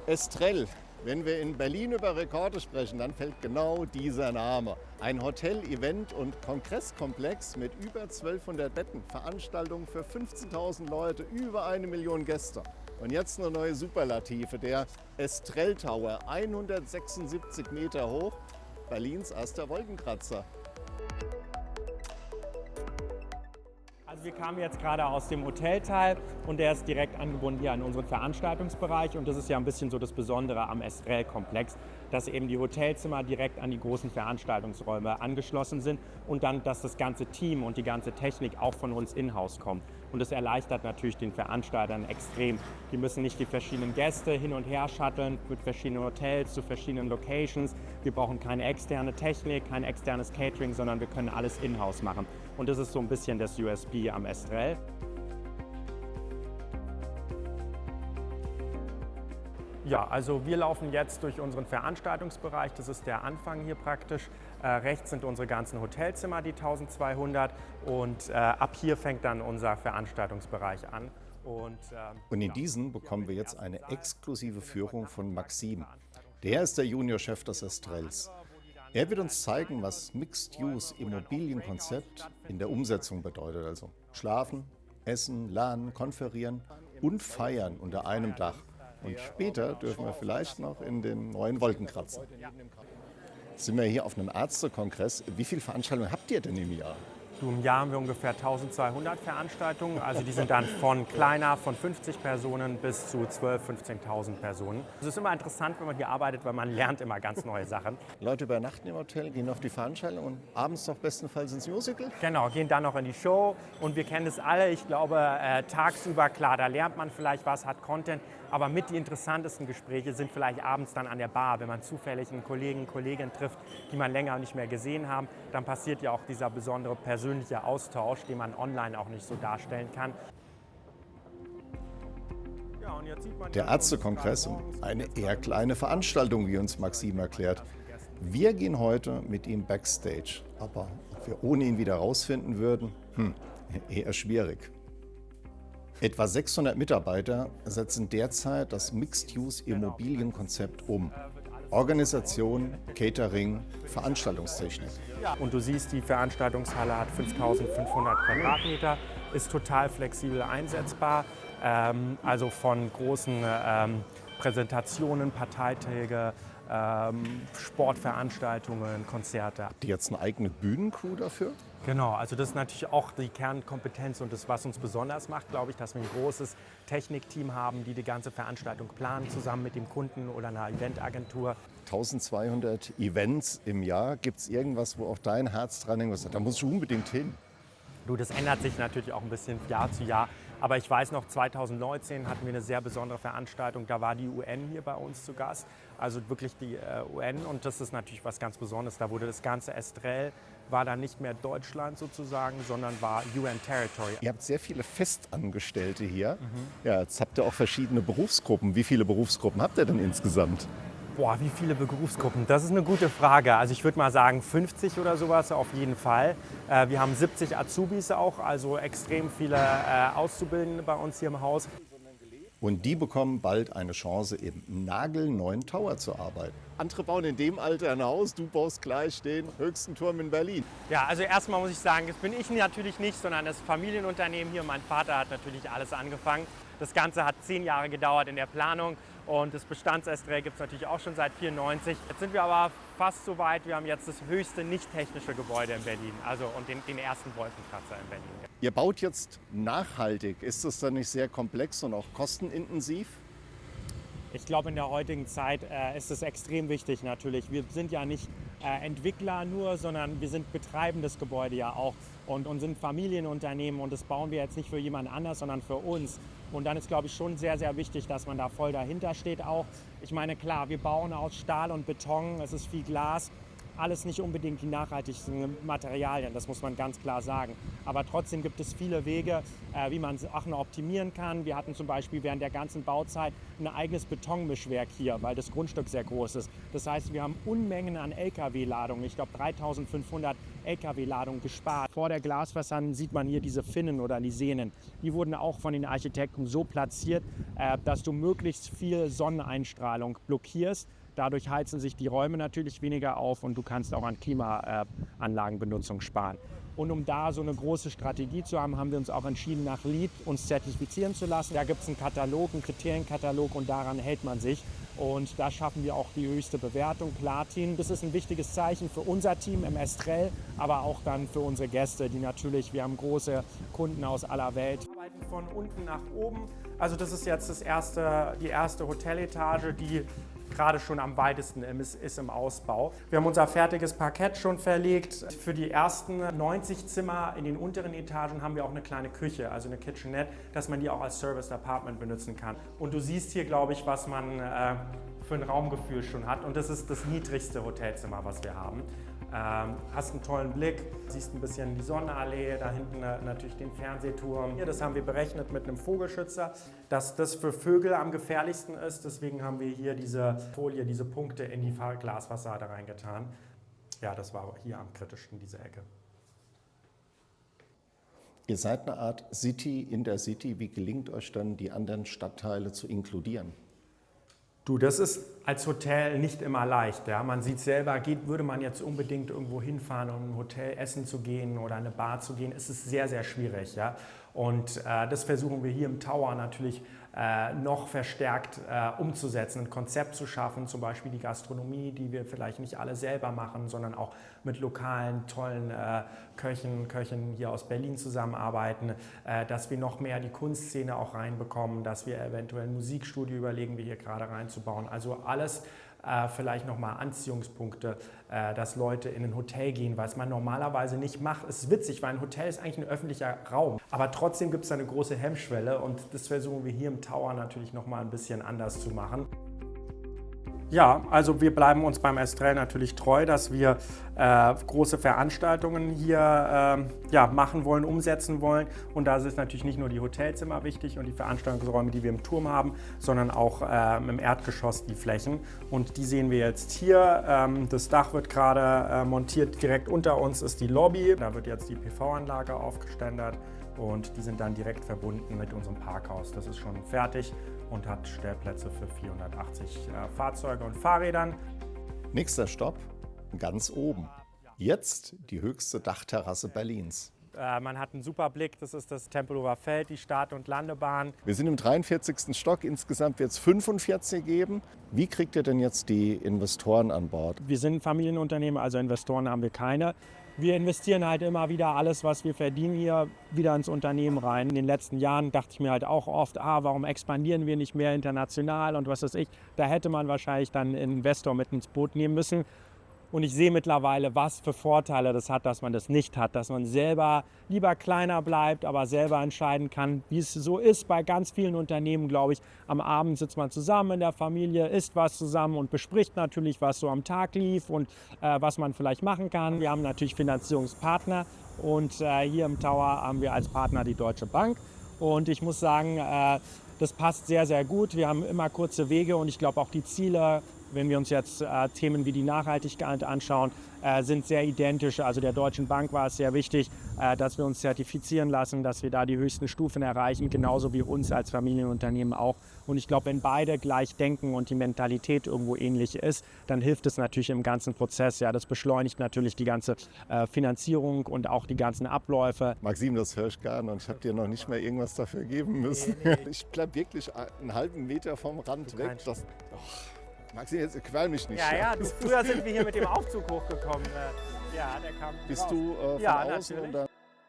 Estrell. Wenn wir in Berlin über Rekorde sprechen, dann fällt genau dieser Name. Ein Hotel-, Event- und Kongresskomplex mit über 1200 Betten, Veranstaltungen für 15.000 Leute, über 1 Million Gäste. Und jetzt eine neue Superlative, der Estrell Tower, 176 Meter hoch, Berlins erster Wolkenkratzer. Also wir kamen jetzt gerade aus dem Hotelteil und der ist direkt angebunden hier an unseren Veranstaltungsbereich und das ist ja ein bisschen so das Besondere am Estrell-Komplex, dass eben die Hotelzimmer direkt an die großen Veranstaltungsräume angeschlossen sind und dann, dass das ganze Team und die ganze Technik auch von uns in-house kommt. Und das erleichtert natürlich den Veranstaltern extrem. Die müssen nicht die verschiedenen Gäste hin und her shutteln mit verschiedenen Hotels zu verschiedenen Locations. Wir brauchen keine externe Technik, kein externes Catering, sondern wir können alles in-house machen. Und das ist so ein bisschen das USP am Estrell. Ja, also wir laufen jetzt durch unseren Veranstaltungsbereich, das ist der Anfang hier praktisch. Rechts sind unsere ganzen Hotelzimmer, die 1200 und ab hier fängt dann unser Veranstaltungsbereich an. Und in diesen bekommen wir jetzt eine exklusive Führung von Maxim. Der ist der Juniorchef des Estrells. Er wird uns zeigen, was Mixed-Use-Immobilienkonzept in der Umsetzung bedeutet. Also schlafen, essen, lernen, konferieren und feiern unter einem Dach. Und später dürfen wir vielleicht noch in den neuen Wolkenkratzer. Sind wir hier auf einem Ärztekongress. Wie viele Veranstaltungen habt ihr denn im Jahr? Im Jahr haben wir ungefähr 1200 Veranstaltungen, also die sind dann von kleiner, von 50 Personen bis zu 12.000, 15.000 Personen. Es ist immer interessant, wenn man hier arbeitet, weil man lernt immer ganz neue Sachen. Leute übernachten im Hotel, gehen auf die Veranstaltung und abends doch bestenfalls ins Musical? Genau, gehen dann noch in die Show und wir kennen es alle. Ich glaube, tagsüber, klar, da lernt man vielleicht was, hat Content, aber mit die interessantesten Gespräche sind vielleicht abends dann an der Bar, wenn man zufällig einen Kollegen, Kollegin trifft, die man länger nicht mehr gesehen haben, dann passiert ja auch dieser besondere persönliche Austausch, den man online auch nicht so darstellen kann. Ja, und jetzt sieht man der Ärztekongress, eine eher kleine Veranstaltung, wie uns Maxim erklärt. Wir gehen heute mit ihm backstage, aber ob wir ohne ihn wieder rausfinden würden, eher schwierig. Etwa 600 Mitarbeiter setzen derzeit das Mixed-Use-Immobilienkonzept um. Organisation, Catering, Veranstaltungstechnik. Und du siehst, die Veranstaltungshalle hat 5.500 Quadratmeter, ist total flexibel einsetzbar. Also von großen Präsentationen, Parteitage, Sportveranstaltungen, Konzerte. Habt ihr jetzt eine eigene Bühnencrew dafür? Genau, also das ist natürlich auch die Kernkompetenz und das, was uns besonders macht, glaube ich, dass wir ein großes Technikteam haben, die ganze Veranstaltung planen, zusammen mit dem Kunden oder einer Eventagentur. 1200 Events im Jahr. Gibt es irgendwas, wo auch dein Herz dran hängt? Da musst du unbedingt hin. Du, das ändert sich natürlich auch ein bisschen Jahr zu Jahr. Aber ich weiß noch, 2019 hatten wir eine sehr besondere Veranstaltung. Da war die UN hier bei uns zu Gast. Also wirklich die UN. Und das ist natürlich was ganz Besonderes. Da wurde das ganze Estrell, war dann nicht mehr Deutschland sozusagen, sondern war UN-Territory. Ihr habt sehr viele Festangestellte hier. Ja, jetzt habt ihr auch verschiedene Berufsgruppen. Wie viele Berufsgruppen habt ihr denn insgesamt? Boah, wie viele Berufsgruppen? Das ist eine gute Frage. Also ich würde mal sagen 50 oder sowas auf jeden Fall. Wir haben 70 Azubis auch, also extrem viele Auszubildende bei uns hier im Haus. Und die bekommen bald eine Chance, im nagelneuen Tower zu arbeiten. Andere bauen in dem Alter ein Haus, du baust gleich den höchsten Turm in Berlin. Ja, also erstmal muss ich sagen, das bin ich natürlich nicht, sondern das Familienunternehmen hier. Mein Vater hat natürlich alles angefangen. Das Ganze hat 10 Jahre gedauert in der Planung und das Bestandsestrell gibt es natürlich auch schon seit 1994. Jetzt sind wir aber fast so weit, wir haben jetzt das höchste nicht-technische Gebäude in Berlin, also und den ersten Wolkenkratzer in Berlin. Ihr baut jetzt nachhaltig. Ist das dann nicht sehr komplex und auch kostenintensiv? Ich glaube, in der heutigen Zeit ist es extrem wichtig natürlich. Wir sind ja nicht Entwickler nur, sondern wir sind betreibendes Gebäude ja auch und sind Familienunternehmen und das bauen wir jetzt nicht für jemand anders, sondern für uns. Und dann ist, glaube ich, schon sehr, sehr wichtig, dass man da voll dahinter steht auch. Ich meine, klar, wir bauen aus Stahl und Beton, es ist viel Glas, alles nicht unbedingt die nachhaltigsten Materialien, das muss man ganz klar sagen. Aber trotzdem gibt es viele Wege, wie man Sachen optimieren kann. Wir hatten zum Beispiel während der ganzen Bauzeit ein eigenes Betonmischwerk hier, weil das Grundstück sehr groß ist. Das heißt, wir haben Unmengen an Lkw-Ladungen, ich glaube 3500 Lkw-Ladungen gespart. Vor der Glasfassade sieht man hier diese Finnen oder Lisenen. Die wurden auch von den Architekten so platziert, dass du möglichst viel Sonneneinstrahlung blockierst. Dadurch heizen sich die Räume natürlich weniger auf und du kannst auch an Klimaanlagenbenutzung sparen. Und um da so eine große Strategie zu haben, haben wir uns auch entschieden, nach LEED uns zertifizieren zu lassen. Da gibt es einen Katalog, einen Kriterienkatalog und daran hält man sich. Und da schaffen wir auch die höchste Bewertung, Platin. Das ist ein wichtiges Zeichen für unser Team im Estrell, aber auch dann für unsere Gäste, die natürlich, wir haben große Kunden aus aller Welt. Wir arbeiten von unten nach oben. Also das ist jetzt die erste Hoteletage, die gerade schon am weitesten ist im Ausbau. Wir haben unser fertiges Parkett schon verlegt. Für die ersten 90 Zimmer in den unteren Etagen haben wir auch eine kleine Küche, also eine Kitchenette, dass man die auch als Service Apartment benutzen kann. Und du siehst hier, glaube ich, was man für ein Raumgefühl schon hat. Und das ist das niedrigste Hotelzimmer, was wir haben. Hast einen tollen Blick, siehst ein bisschen die Sonnenallee, da hinten natürlich den Fernsehturm. Hier, das haben wir berechnet mit einem Vogelschützer, dass das für Vögel am gefährlichsten ist. Deswegen haben wir hier diese Folie, diese Punkte in die Glasfassade reingetan. Ja, das war hier am kritischsten, diese Ecke. Ihr seid eine Art City in der City. Wie gelingt euch dann, die anderen Stadtteile zu inkludieren? Du, das ist als Hotel nicht immer leicht. Ja? Man sieht selber, würde man jetzt unbedingt irgendwo hinfahren, um ein Hotel essen zu gehen oder eine Bar zu gehen, ist es sehr, sehr schwierig. Ja? Und das versuchen wir hier im Tower natürlich noch verstärkt umzusetzen, ein Konzept zu schaffen, zum Beispiel die Gastronomie, die wir vielleicht nicht alle selber machen, sondern auch mit lokalen, tollen Köchen hier aus Berlin zusammenarbeiten, dass wir noch mehr die Kunstszene auch reinbekommen, dass wir eventuell ein Musikstudio überlegen, wir hier gerade reinzubauen. Also alles vielleicht nochmal Anziehungspunkte, dass Leute in ein Hotel gehen, was man normalerweise nicht macht. Es ist witzig, weil ein Hotel ist eigentlich ein öffentlicher Raum, aber trotzdem gibt es da eine große Hemmschwelle und das versuchen wir hier im Tower natürlich nochmal ein bisschen anders zu machen. Ja, also wir bleiben uns beim Estrell natürlich treu, dass wir große Veranstaltungen hier machen wollen, umsetzen wollen. Und da ist natürlich nicht nur die Hotelzimmer wichtig und die Veranstaltungsräume, die wir im Turm haben, sondern auch im Erdgeschoss die Flächen. Und die sehen wir jetzt hier. Das Dach wird gerade montiert. Direkt unter uns ist die Lobby. Da wird jetzt die PV-Anlage aufgeständert. Und die sind dann direkt verbunden mit unserem Parkhaus. Das ist schon fertig und hat Stellplätze für 480 Fahrzeuge und Fahrrädern. Nächster Stopp, ganz oben. Jetzt die höchste Dachterrasse Berlins. Man hat einen super Blick, das ist das Tempelhofer Feld, die Start- und Landebahn. Wir sind im 43. Stock, insgesamt wird es 45 geben. Wie kriegt ihr denn jetzt die Investoren an Bord? Wir sind ein Familienunternehmen, also Investoren haben wir keine. Wir investieren halt immer wieder alles, was wir verdienen hier, wieder ins Unternehmen rein. In den letzten Jahren dachte ich mir halt auch oft, warum expandieren wir nicht mehr international und was weiß ich. Da hätte man wahrscheinlich dann einen Investor mit ins Boot nehmen müssen. Und ich sehe mittlerweile, was für Vorteile das hat, dass man das nicht hat. Dass man selber lieber kleiner bleibt, aber selber entscheiden kann, wie es so ist bei ganz vielen Unternehmen, glaube ich. Am Abend sitzt man zusammen in der Familie, isst was zusammen und bespricht natürlich, was so am Tag lief und was man vielleicht machen kann. Wir haben natürlich Finanzierungspartner und hier im Tower haben wir als Partner die Deutsche Bank. Und ich muss sagen, das passt sehr, sehr gut. Wir haben immer kurze Wege und ich glaube auch die Ziele, wenn wir uns jetzt Themen wie die Nachhaltigkeit anschauen, sind sehr identisch. Also der Deutschen Bank war es sehr wichtig, dass wir uns zertifizieren lassen, dass wir da die höchsten Stufen erreichen, genauso wie uns als Familienunternehmen auch. Und ich glaube, wenn beide gleich denken und die Mentalität irgendwo ähnlich ist, dann hilft es natürlich im ganzen Prozess. Ja, das beschleunigt natürlich die ganze Finanzierung und auch die ganzen Abläufe. Maxim, das höre ich gar nicht und ich habe dir noch nicht mal irgendwas dafür geben müssen. Nee. Ich bleibe wirklich einen halben Meter vom Rand weg. Maxim, jetzt quäl mich nicht. Ja, früher sind wir hier mit dem Aufzug hochgekommen. Der kam Bist raus. du von außen natürlich. und dann